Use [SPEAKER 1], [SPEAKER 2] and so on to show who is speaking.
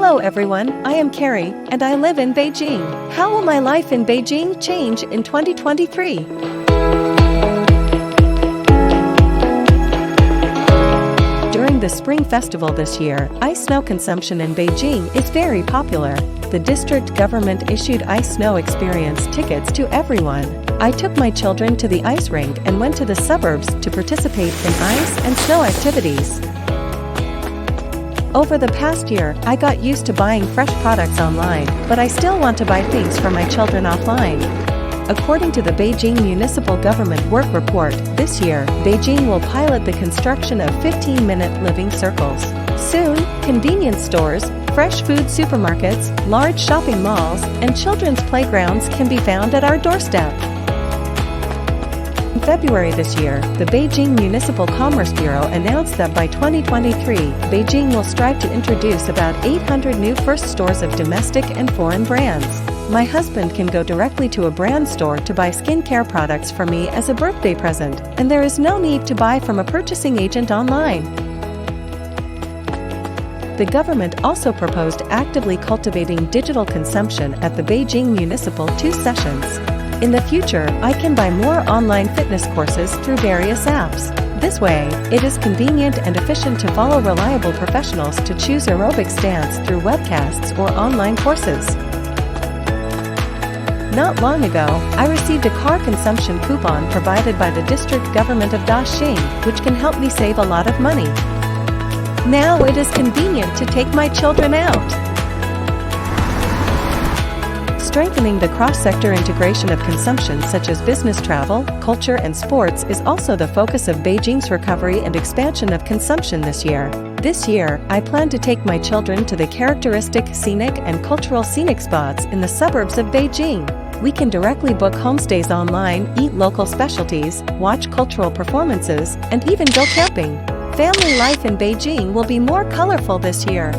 [SPEAKER 1] Hello everyone, I am Carrie, and I live in Beijing. How will my life in Beijing change in 2023? During the Spring Festival this year, ice snow consumption in Beijing is very popular. The district government issued ice snow experience tickets to everyone. I took my children to the ice rink and went to the suburbs to participate in ice and snow activities. Over the past year, I got used to buying fresh products online, but I still want to buy things for my children offline. According to the Beijing Municipal Government Work Report, this year, Beijing will pilot the construction of 15-minute living circles. Soon, convenience stores, fresh food supermarkets, large shopping malls, and children's playgrounds can be found at our doorstep. In February this year, the Beijing Municipal Commerce Bureau announced that by 2023, Beijing will strive to introduce about 800 new first stores of domestic and foreign brands. My husband can go directly to a brand store to buy skincare products for me as a birthday present, and there is no need to buy from a purchasing agent online. The government also proposed actively cultivating digital consumption at the Beijing Municipal 2 sessions. In the future, I can buy more online fitness courses through various apps. This way, it is convenient and efficient to follow reliable professionals to choose aerobics dance through webcasts or online courses. Not long ago, I received a car consumption coupon provided by the district government of Beijing, which can help me save a lot of money. Now it is convenient to take my children out. Strengthening the cross-sector integration of consumption such as business travel, culture and sports is also the focus of Beijing's recovery and expansion of consumption this year. This year, I plan to take my children to the characteristic scenic and cultural scenic spots in the suburbs of Beijing. We can directly book homestays online, eat local specialties, watch cultural performances, and even go camping. Family life in Beijing will be more colorful this year.